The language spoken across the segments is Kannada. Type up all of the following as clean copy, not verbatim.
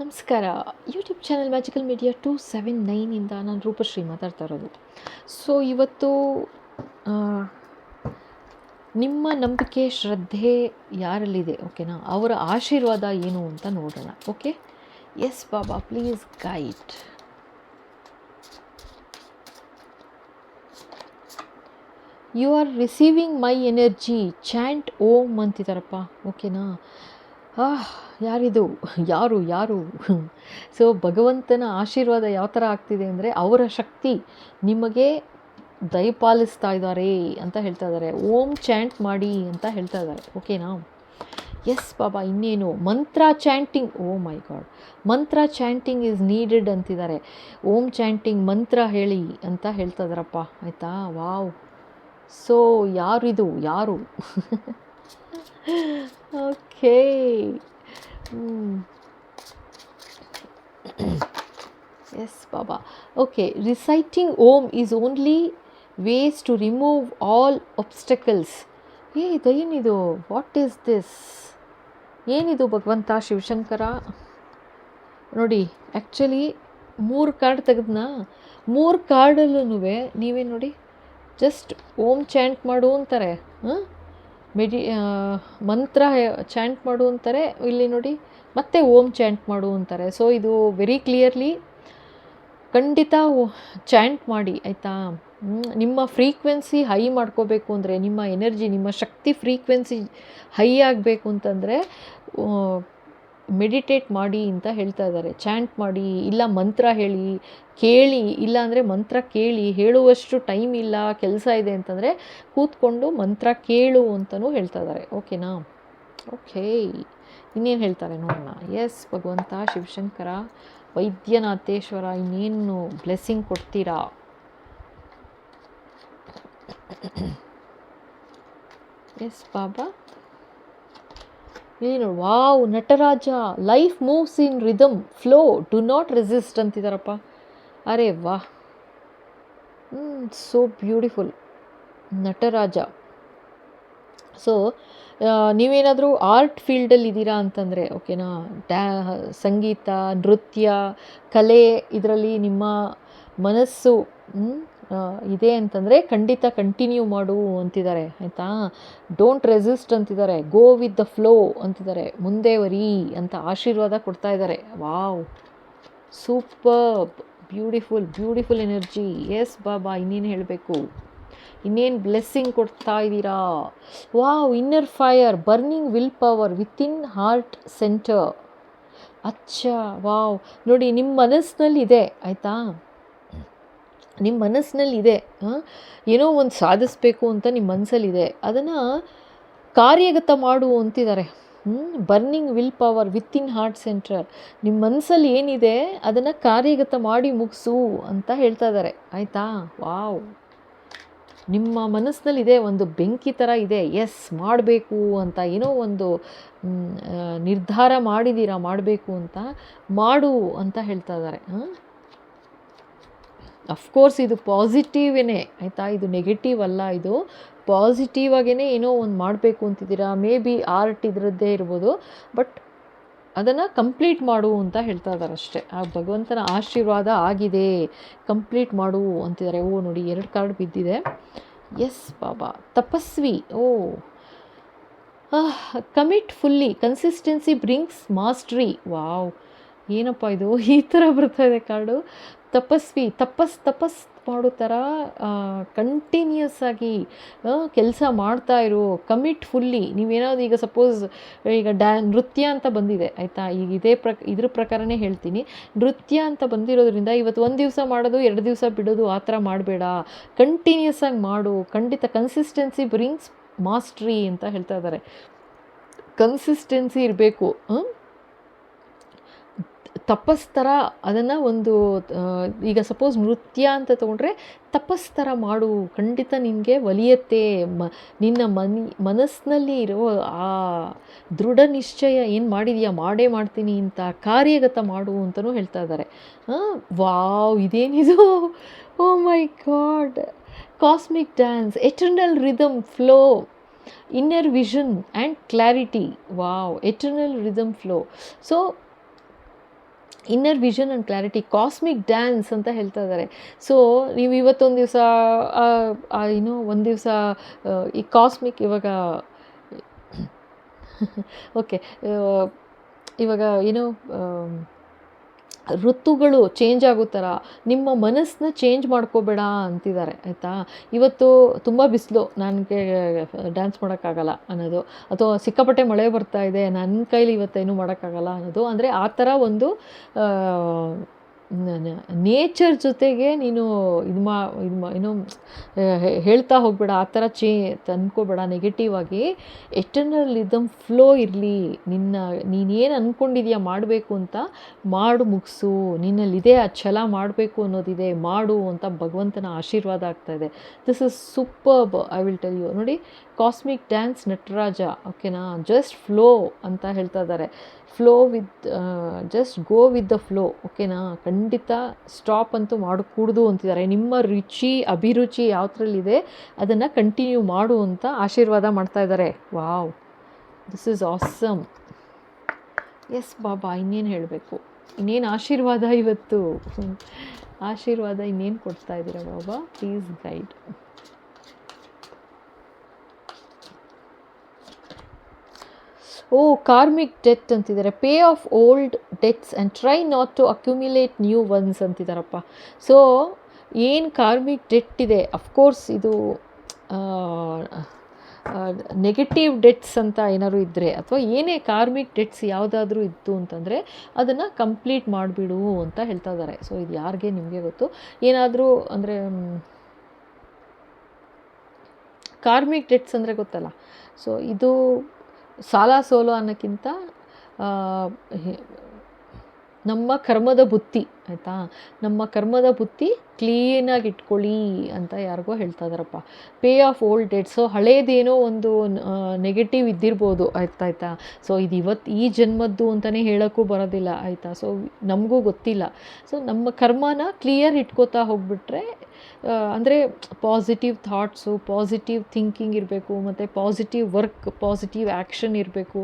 ನಮಸ್ಕಾರ. ಯೂಟ್ಯೂಬ್ ಚಾನಲ್ ಮ್ಯಾಜಿಕಲ್ ಮೀಡಿಯಾ 279ಇಂದ ನಾನು ರೂಪಶ್ರೀ ಮಾತಾಡ್ತಾ ಇರೋದು. ಸೊ ಇವತ್ತು ಆ, ನಿಮ್ಮ ನಂಬಿಕೆ ಶ್ರದ್ಧೆ ಯಾರಲ್ಲಿದೆ, ಓಕೆನಾ, ಅವರ ಆಶೀರ್ವಾದ ಏನು ಅಂತ ನೋಡೋಣ. Okay, yes Baba please guide. You are receiving my energy, chant Om ಅಂತಿದ್ದಾರಪ್ಪ. ಓಕೆನಾ, ಯಾರಿದು, ಯಾರು ಯಾರು ಸೊ ಭಗವಂತನ ಆಶೀರ್ವಾದ ಯಾವ ಥರ ಆಗ್ತಿದೆ ಅಂದರೆ ಅವರ ಶಕ್ತಿ ನಿಮಗೆ ದಯಪಾಲಿಸ್ತಾ ಇದ್ದಾರೆ ಅಂತ ಹೇಳ್ತಾ ಇದ್ದಾರೆ. ಓಂ ಚಾಂಟ್ ಮಾಡಿ ಅಂತ ಹೇಳ್ತಾ ಇದ್ದಾರೆ. ಓಕೆನಾ, ಎಸ್ ಬಾಬಾ. ಇನ್ನೇನು ಮಂತ್ರ ಚಾಂಟಿಂಗ್, ಓ ಮೈ ಗಾಡ್, ಮಂತ್ರ ಚಾಂಟಿಂಗ್ ಈಸ್ ನೀಡೆಡ್ ಅಂತಿದ್ದಾರೆ. ಓಂ ಚಾಂಟಿಂಗ್ ಮಂತ್ರ ಹೇಳಿ ಅಂತ ಹೇಳ್ತಾ ಇದ್ದಾರಪ್ಪ. ಆಯಿತಾ, ವಾವ್. ಸೊ ಯಾರಿದು, ಯಾರು okay. Yes Baba. Okay, reciting Om is only ways to remove all obstacles. ಇದೇನಿದು, ವಾಟ್ ಈಸ್ ದಿಸ್, ಏನಿದು ಭಗವಂತ ಶಿವಶಂಕರ? ನೋಡಿ, ಆ್ಯಕ್ಚುಲಿ 3 ಕಾರ್ಡ್ ತೆಗೆದ್ನ, 3 ಕಾರ್ಡಲ್ಲೂ ನೀವೇ ನೋಡಿ, ಜಸ್ಟ್ ಓಮ್ ಚಾಂಟ್ ಮಾಡು ಅಂತಾರೆ, ಮಂತ್ರ ಚಾಂಟ್ ಮಾಡು ಅಂತಾರೆ. ಇಲ್ಲಿ ನೋಡಿ, ಮತ್ತೆ ಓಮ್ ಚಾಂಟ್ ಮಾಡು ಅಂತಾರೆ. ಸೊ ಇದು ವೆರಿ ಕ್ಲಿಯರ್ಲಿ ಖಂಡಿತ ಚಾಂಟ್ ಮಾಡಿ, ಆಯಿತಾ. ನಿಮ್ಮ ಫ್ರೀಕ್ವೆನ್ಸಿ ಹೈ ಮಾಡ್ಕೋಬೇಕು ಅಂದರೆ, ನಿಮ್ಮ ಎನರ್ಜಿ, ನಿಮ್ಮ ಶಕ್ತಿ ಫ್ರೀಕ್ವೆನ್ಸಿ ಹೈ ಆಗಬೇಕು ಅಂತಂದರೆ ಮೆಡಿಟೇಟ್ ಮಾಡಿ ಅಂತ ಹೇಳ್ತಾ ಇದ್ದಾರೆ. ಚಾಂಟ್ ಮಾಡಿ, ಇಲ್ಲ ಮಂತ್ರ ಹೇಳಿ, ಕೇಳಿ, ಇಲ್ಲ ಅಂದರೆ ಮಂತ್ರ ಕೇಳಿ, ಹೇಳುವಷ್ಟು ಟೈಮ್ ಇಲ್ಲ, ಕೆಲಸ ಇದೆ ಅಂತಂದರೆ ಕೂತ್ಕೊಂಡು ಮಂತ್ರ ಕೇಳು ಅಂತಲೂ ಹೇಳ್ತಾ ಇದ್ದಾರೆ. ಓಕೆನಾ, ಓಕೆ. ಇನ್ನೇನು ಹೇಳ್ತಾರೆ ನೋಡೋಣ. ಎಸ್ ಭಗವಂತ ಶಿವಶಂಕರ ವೈದ್ಯನಾಥೇಶ್ವರ, ಇನ್ನೇನು ಬ್ಲೆಸ್ಸಿಂಗ್ ಕೊಡ್ತೀರಾ? ಎಸ್ ಬಾಬಾ. ಏನು, wow, Nataraja, life moves in rhythm flow, do not resist ಅಂತಿದ್ದಾರಪ್ಪ. ಅರೆ ವಾ, ಸೋ ಬ್ಯೂಟಿಫುಲ್, ನಟರಾಜ. ಸೊ ನೀವೇನಾದರೂ ಆರ್ಟ್ ಫೀಲ್ಡಲ್ಲಿ ಇದ್ದೀರಾ ಅಂತಂದರೆ, ಓಕೆನಾ, ಸಂಗೀತ, ನೃತ್ಯ, ಕಲೆ, ಇದರಲ್ಲಿ ನಿಮ್ಮ ಮನಸ್ಸು ಇದೆ ಅಂತಂದರೆ ಖಂಡಿತ ಕಂಟಿನ್ಯೂ ಮಾಡು ಅಂತಿದ್ದಾರೆ, ಆಯಿತಾ. ಡೋಂಟ್ ರೆಸಿಸ್ಟ್ ಅಂತಿದ್ದಾರೆ, ಗೋ ವಿತ್ ದ ಫ್ಲೋ ಅಂತಿದ್ದಾರೆ, ಮುಂದೆ ವರಿ ಅಂತ ಆಶೀರ್ವಾದ ಕೊಡ್ತಾ ಇದ್ದಾರೆ. Wow, super, beautiful beautiful energy. Yes Baba, ಇನ್ನೇನು ಹೇಳಬೇಕು, ಇನ್ನೇನು ಬ್ಲೆಸ್ಸಿಂಗ್ ಕೊಡ್ತಾ ಇದ್ದೀರಾ? Wow, inner fire, burning will power within heart centre. ಅಚ್ಚಾ, ವಾವ್. ನೋಡಿ, ನಿಮ್ಮ ಮನಸ್ಸಿನಲ್ಲಿ ಇದೆ, ಆಯಿತಾ, ನಿಮ್ಮ ಮನಸ್ಸಿನಲ್ಲಿದೆ, ಏನೋ ಒಂದು ಸಾಧಿಸಬೇಕು ಅಂತ ನಿಮ್ಮ ಮನಸ್ಸಲ್ಲಿದೆ, ಅದನ್ನು ಕಾರ್ಯಗತ ಮಾಡು ಅಂತಿದ್ದಾರೆ. Burning will power within heart centre, ನಿಮ್ಮ ಮನಸ್ಸಲ್ಲಿ ಏನಿದೆ ಅದನ್ನು ಕಾರ್ಯಗತ ಮಾಡಿ ಮುಗಿಸು ಅಂತ ಹೇಳ್ತಾ ಇದ್ದಾರೆ, ಆಯಿತಾ. ವಾವ್, ನಿಮ್ಮ ಮನಸ್ಸಿನಲ್ಲಿದೆ, ಒಂದು ಬೆಂಕಿ ಥರ ಇದೆ, ಎಸ್ ಮಾಡಬೇಕು ಅಂತ, ಏನೋ ಒಂದು ನಿರ್ಧಾರ ಮಾಡಿದ್ದೀರಾ ಮಾಡಬೇಕು ಅಂತ, ಮಾಡು ಅಂತ ಹೇಳ್ತಾ ಇದ್ದಾರೆ. ಅಫ್ಕೋರ್ಸ್ ಇದು ಪಾಸಿಟಿವೇನೇ, ಆಯಿತಾ, ಇದು ನೆಗೆಟಿವ್ ಅಲ್ಲ, ಇದು ಪಾಸಿಟಿವ್ ಆಗೇ ಏನೋ ಒಂದು ಮಾಡಬೇಕು ಅಂತಿದ್ದೀರಾ. ಮೇ ಬಿ ಆರ್ಟ್ ಇದರದ್ದೇ ಇರ್ಬೋದು, ಬಟ್ ಅದನ್ನು ಕಂಪ್ಲೀಟ್ ಮಾಡು ಅಂತ ಹೇಳ್ತಾ ಇದ್ದಾರೆ ಅಷ್ಟೇ. ಆ ಭಗವಂತನ ಆಶೀರ್ವಾದ ಆಗಿದೆ, ಕಂಪ್ಲೀಟ್ ಮಾಡು ಅಂತಿದ್ದಾರೆ. ಓ ನೋಡಿ, 2 ಕಾರ್ಡ್ ಬಿದ್ದಿದೆ. ಎಸ್ ಬಾಬಾ. ತಪಸ್ವಿ, oh, commit fully, consistency brings mastery. Wow, ಏನಪ್ಪ ಇದು, ಈ ಥರ ಬರ್ತಾ ಇದೆ ಕಾರ್ಡು. ತಪಸ್ವಿ, ತಪಸ್ ಮಾಡೋ ಥರ ಕಂಟಿನ್ಯೂಸ್ ಆಗಿ ಕೆಲಸ ಮಾಡ್ತಾ ಇರು. ಕಮಿಟ್ ಫುಲ್ಲಿ, ನೀವೇನಾದ್ರು ಈಗ ಸಪೋಸ್ ಈಗ ನೃತ್ಯ ಅಂತ ಬಂದಿದೆ, ಆಯಿತಾ, ಈಗ ಇದ್ರ ಪ್ರಕಾರನೇ ಹೇಳ್ತೀನಿ. ನೃತ್ಯ ಅಂತ ಬಂದಿರೋದ್ರಿಂದ ಇವತ್ತು 1 ದಿವಸ ಮಾಡೋದು, 2 ದಿವಸ ಬಿಡೋದು, ಆ ಥರ ಮಾಡಬೇಡ, ಕಂಟಿನ್ಯೂಸ್ ಆಗಿ ಮಾಡು. ಖಂಡಿತ ಕನ್ಸಿಸ್ಟೆನ್ಸಿ ಬ್ರಿಂಗ್ಸ್ ಮಾಸ್ಟ್ರಿ ಅಂತ ಹೇಳ್ತಾ ಇದ್ದಾರೆ. ಕನ್ಸಿಸ್ಟೆನ್ಸಿ ಇರಬೇಕು. ತಪಸ್ ಥರ ಅದನ್ನು ಒಂದು, ಈಗ ಸಪೋಸ್ ನೃತ್ಯ ಅಂತ ತೊಗೊಂಡ್ರೆ ತಪಸ್ ಥರ ಮಾಡು, ಖಂಡಿತ ನಿನಗೆ ಒಲಿಯತ್ತೆ. ನಿನ್ನ ಮನಸ್ಸಿನಲ್ಲಿ ಇರೋ ಆ ದೃಢ ನಿಶ್ಚಯ ಏನು ಮಾಡಿದೆಯಾ, ಮಾಡೇ ಮಾಡ್ತೀನಿ ಅಂತ ಕಾರ್ಯಗತ ಮಾಡು ಅಂತಲೂ ಹೇಳ್ತಾ ಇದ್ದಾರೆ. ವಾವ್, ಇದೇನಿದು, oh my God. Cosmic dance, eternal rhythm flow, inner vision and clarity. Wow, eternal rhythm flow. So inner vision and clarity, cosmic dance ಅಂತ ಹೇಳ್ತಾ ಇದ್ದಾರೆ. ಸೊ ನೀವು ಇವತ್ತೊಂದು ದಿವಸ ಒಂದು ದಿವಸ ಈ ಕಾಸ್ಮಿಕ್ ಇವಾಗ ಓಕೆ, ಇವಾಗ ಋತುಗಳು ಚೇಂಜ್ ಆಗೋ ಥರ ನಿಮ್ಮ ಮನಸ್ಸನ್ನ ಚೇಂಜ್ ಮಾಡ್ಕೋಬೇಡ ಅಂತಿದ್ದಾರೆ, ಆಯಿತಾ. ಇವತ್ತು ತುಂಬ ಬಿಸಿಲು, ನನಗೆ ಡ್ಯಾನ್ಸ್ ಮಾಡೋಕ್ಕಾಗಲ್ಲ ಅನ್ನೋದು, ಅಥವಾ ಸಿಕ್ಕಾಪಟ್ಟೆ ಮಳೆ ಬರ್ತಾ ಇದೆ ನನ್ನ ಕೈಲಿ ಇವತ್ತೇನು ಮಾಡೋಕ್ಕಾಗಲ್ಲ ಅನ್ನೋದು, ಅಂದರೆ ಆ ಥರ ಒಂದು ನೇಚರ್ ಜೊತೆಗೆ ನೀನು ಹೇಳ್ತಾ ಹೋಗಬೇಡ, ಆ ಥರ ತಂದ್ಕೋಬೇಡ ನೆಗೆಟಿವ್ ಆಗಿ. ಎಟರ್ನಲ್ ರಿದಮ್ ಫ್ಲೋ ಇರಲಿ, ನೀನೇನು ಅಂದ್ಕೊಂಡಿದೀಯ ಮಾಡಬೇಕು ಅಂತ ಮಾಡು, ಮುಗಿಸು, ನಿನ್ನಲ್ಲಿದೆ ಆ ಛಲ ಮಾಡಬೇಕು ಅನ್ನೋದಿದೆ, ಮಾಡು ಅಂತ ಭಗವಂತನ ಆಶೀರ್ವಾದ ಆಗ್ತಾಯಿದೆ. This is superb, I will tell you. ನೋಡಿ, ಕಾಸ್ಮಿಕ್ ಡ್ಯಾನ್ಸ್ ನಟರಾಜ, ಓಕೆನಾ. ಜಸ್ಟ್ ಫ್ಲೋ ಅಂತ ಹೇಳ್ತಾ ಇದ್ದಾರೆ. Flow with just go with the flow, ಓಕೆನಾ. ಖಂಡಿತ ಸ್ಟಾಪ್ ಅಂತೂ ಮಾಡಕೂಡ್ದು ಅಂತಿದ್ದಾರೆ. ನಿಮ್ಮ ಅಭಿರುಚಿ ಯಾವುದ್ರಲ್ಲಿದೆ ಅದನ್ನು ಕಂಟಿನ್ಯೂ ಮಾಡು ಅಂತ ಆಶೀರ್ವಾದ ಮಾಡ್ತಾ ಇದ್ದಾರೆ. Wow, this is awesome. Yes Baba, ಇನ್ನೇನು ಹೇಳಬೇಕು, ಇನ್ನೇನು ಆಶೀರ್ವಾದ ಇವತ್ತು, ಆಶೀರ್ವಾದ ಇನ್ನೇನು ಕೊಡ್ತಾ ಇದ್ದೀರಾ Baba, please guide. Karmic debt ಅಂತಿದ್ದಾರೆ. Pay off old debts and try not to accumulate new ones ಅಂತಿದ್ದಾರಪ್ಪ. ಸೊ ಏನು ಕಾರ್ಮಿಕ್ ಡೆಟ್ ಇದೆ, ಅಫ್ಕೋರ್ಸ್ ಇದು ನೆಗೆಟಿವ್ ಡೆಟ್ಸ್ ಅಂತ ಏನಾದ್ರು ಇದ್ದರೆ, ಅಥವಾ ಏನೇ ಕಾರ್ಮಿಕ್ ಡೆಟ್ಸ್ ಯಾವುದಾದ್ರೂ ಇತ್ತು ಅಂತಂದರೆ ಅದನ್ನು ಕಂಪ್ಲೀಟ್ ಮಾಡಿಬಿಡು ಅಂತ ಹೇಳ್ತಾ ಇದ್ದಾರೆ. ಸೊ ಇದು ಯಾರಿಗೆ, ನಿಮಗೆ ಗೊತ್ತು. ಏನಾದರೂ ಅಂದರೆ ಕಾರ್ಮಿಕ್ ಡೆಟ್ಸ್ ಅಂದರೆ ಗೊತ್ತಲ್ಲ. ಸೊ ಇದು ಸಾಲ ಸೋಲು ಅನ್ನೋಕ್ಕಿಂತ ನಮ್ಮ ಕರ್ಮದ ಬುತ್ತಿ, ಆಯಿತಾ, ನಮ್ಮ ಕರ್ಮದ ಬುತ್ತಿ ಕ್ಲೀನಾಗಿ ಇಟ್ಕೊಳ್ಳಿ ಅಂತ ಯಾರಿಗೋ ಹೇಳ್ತಾ ಇದ್ದಾರಪ್ಪ. Pay off old debt. So ಹಳೇದೇನೋ ಒಂದು ನೆಗೆಟಿವ್ ಇದ್ದಿರ್ಬೋದು, ಆಯ್ತಾ. ಸೊ ಇದು ಈ ಜನ್ಮದ್ದು ಅಂತಲೇ ಹೇಳೋಕ್ಕೂ ಬರೋದಿಲ್ಲ, ಆಯಿತಾ. ಸೊ ನಮಗೂ ಗೊತ್ತಿಲ್ಲ. ಸೊ ನಮ್ಮ ಕರ್ಮನ ಕ್ಲಿಯರ್ ಇಟ್ಕೋತಾ ಹೋಗ್ಬಿಟ್ರೆ, ಅಂದರೆ ಪಾಸಿಟಿವ್ ಥಾಟ್ಸು, ಪಾಸಿಟಿವ್ ಥಿಂಕಿಂಗ್ ಇರಬೇಕು, ಮತ್ತು ಪಾಸಿಟಿವ್ ವರ್ಕ್, ಪಾಸಿಟಿವ್ ಆ್ಯಕ್ಷನ್ ಇರಬೇಕು.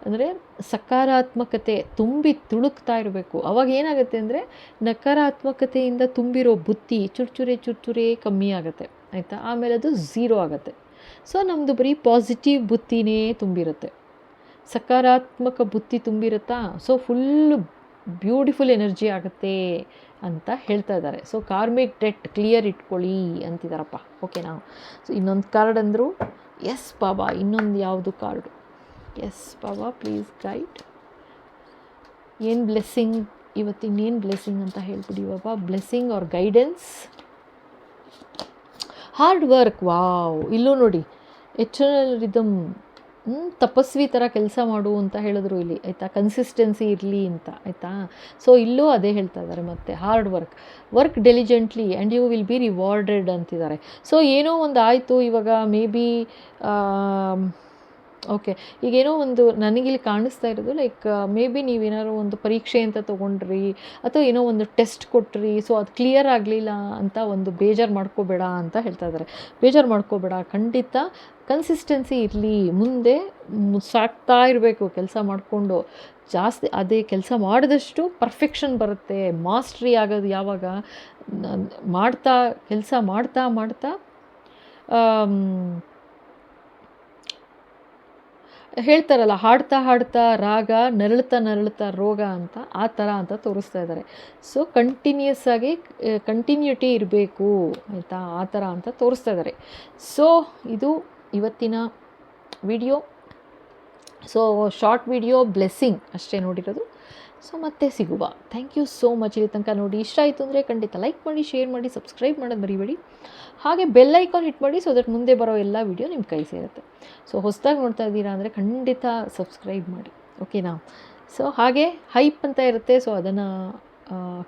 ಅಂದರೆ ಸಕಾರಾತ್ಮಕತೆ ತುಂಬಿ ತುಳುಕ್ತಾ ಇರಬೇಕು. ಅವಾಗ ಏನಾಗುತ್ತೆ ಅಂದರೆ ನಕಾರಾತ್ಮಕತೆಯಿಂದ ತುಂಬಿರೋ ಬುತ್ತಿ ಚುರ್ಚುರೆ ಕಮ್ಮಿ ಆಗುತ್ತೆ, ಆಯಿತಾ. ಆಮೇಲೆ ಅದು ಝೀರೋ ಆಗುತ್ತೆ. ಸೊ ನಮ್ಮದು ಬರೀ ಪಾಸಿಟಿವ್ ಬುತ್ತಿನೇ ತುಂಬಿರುತ್ತೆ, ಸಕಾರಾತ್ಮಕ ಬುತ್ತಿ ತುಂಬಿರುತ್ತಾ. ಸೊ ಫುಲ್ಲು ಬ್ಯೂಟಿಫುಲ್ ಎನರ್ಜಿ ಆಗುತ್ತೆ ಅಂತ ಹೇಳ್ತಾ ಇದ್ದಾರೆ. ಸೊ ಕಾರ್ಮಿಕ್ ಡೆಟ್ ಕ್ಲಿಯರ್ ಇಟ್ಕೊಳ್ಳಿ ಅಂತಿದ್ದಾರಪ್ಪ, ಓಕೆನಾ. ಸೊ ಇನ್ನೊಂದು ಕಾರ್ಡ್ ಅಂದರು. ಎಸ್ ಬಾಬಾ, ಇನ್ನೊಂದು ಯಾವುದು card? Yes Baba, please guide. ಏನು ಬ್ಲೆಸ್ಸಿಂಗ್ ಇವತ್ತಿನೇನು ಬ್ಲೆಸ್ಸಿಂಗ್ ಅಂತ ಹೇಳ್ಬಿಡಿ Baba. Blessing or guidance. Hard work. Wow, ಇಲ್ಲೂ ನೋಡಿ, ಎಟರ್ನಲ್ ರಿದಮ್, ತಪಸ್ವಿ ಥರ ಕೆಲಸ ಮಾಡು ಅಂತ ಹೇಳಿದ್ರು ಇಲ್ಲಿ, ಆಯಿತಾ. ಕನ್ಸಿಸ್ಟೆನ್ಸಿ ಇರಲಿ ಅಂತ, ಆಯಿತಾ. ಸೊ ಇಲ್ಲೂ ಅದೇ ಹೇಳ್ತಾ ಇದ್ದಾರೆ. ಮತ್ತು hard work diligently and you will be rewarded ಅಂತಿದ್ದಾರೆ. ಸೊ ಏನೋ ಒಂದು ಆಯಿತು, ಇವಾಗ ಮೇ ಬಿ ಓಕೆ, ಈಗೇನೋ ಒಂದು ನನಗಿಲ್ಲಿ ಕಾಣಿಸ್ತಾ ಇರೋದು, ಲೈಕ್ ಮೇ ಬಿ ನೀವೇನಾದ್ರು ಒಂದು ಪರೀಕ್ಷೆ ಅಂತ ತೊಗೊಂಡ್ರಿ, ಅಥವಾ ಏನೋ ಒಂದು ಟೆಸ್ಟ್ ಕೊಟ್ರಿ, ಸೊ ಅದು ಕ್ಲಿಯರ್ ಆಗಲಿಲ್ಲ ಅಂತ ಒಂದು ಬೇಜಾರು ಮಾಡ್ಕೋಬೇಡ ಅಂತ ಹೇಳ್ತಾ ಇದ್ದಾರೆ. ಬೇಜಾರು ಮಾಡ್ಕೋಬೇಡ, ಖಂಡಿತ ಕನ್ಸಿಸ್ಟೆನ್ಸಿ ಇರಲಿ, ಮುಂದೆ ಸಾಕ್ತಾ ಇರಬೇಕು ಕೆಲಸ ಮಾಡಿಕೊಂಡು. ಜಾಸ್ತಿ ಅದೇ ಕೆಲಸ ಮಾಡಿದಷ್ಟು ಪರ್ಫೆಕ್ಷನ್ ಬರುತ್ತೆ. ಮಾಸ್ಟ್ರಿ ಆಗೋದು ಯಾವಾಗ, ಕೆಲಸ ಮಾಡ್ತಾ ಹೇಳ್ತಾರಲ್ಲ, ಹಾಡ್ತಾ ರಾಗ, ನರಳುತ್ತಾ ರೋಗ ಅಂತ, ಆ ಥರ ಅಂತ ತೋರಿಸ್ತಾ ಇದ್ದಾರೆ. ಸೊ ಕಂಟಿನ್ಯೂಸ್ ಆಗಿ ಕಂಟಿನ್ಯೂಟಿ ಇರಬೇಕು, ಆಯಿತಾ, ಆ ಥರ ಅಂತ ತೋರಿಸ್ತಾ ಇದ್ದಾರೆ. ಸೊ ಇದು ಇವತ್ತಿನ video. So short video, blessing ಅಷ್ಟೇ ನೋಡಿರೋದು. ಸೊ ಮತ್ತೆ ಸಿಗುವ. Thank you so much. ಇಲ್ಲಿ ತನಕ ನೋಡಿ ಇಷ್ಟ ಆಯಿತು ಅಂದರೆ ಖಂಡಿತ ಲೈಕ್ ಮಾಡಿ, ಶೇರ್ ಮಾಡಿ, ಸಬ್ಸ್ಕ್ರೈಬ್ ಮಾಡೋದು ಮರಿಬೇಡಿ. ಹಾಗೆ ಬೆಲ್ ಐಕಾನ್ ಹಿಟ್ ಮಾಡಿ, ಸೊ ದಟ್ ಮುಂದೆ ಬರೋ ಎಲ್ಲ ವಿಡಿಯೋ ನಿಮ್ಮ ಕೈ ಸೇರುತ್ತೆ. ಸೊ ಹೊಸದಾಗಿ ನೋಡ್ತಾ ಇದ್ದೀರಾ ಅಂದರೆ ಖಂಡಿತ ಸಬ್ಸ್ಕ್ರೈಬ್ ಮಾಡಿ, ಓಕೆನಾ. ಸೊ ಹಾಗೆ ಹೈಪ್ ಅಂತ ಇರುತ್ತೆ, ಸೊ ಅದನ್ನು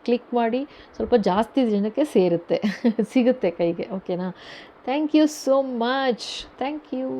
ಕ್ಲಿಕ್ ಮಾಡಿ, ಸ್ವಲ್ಪ ಜಾಸ್ತಿ ಜನಕ್ಕೆ ಸಿಗುತ್ತೆ ಕೈಗೆ, ಓಕೆನಾ. Thank you so much. Thank you.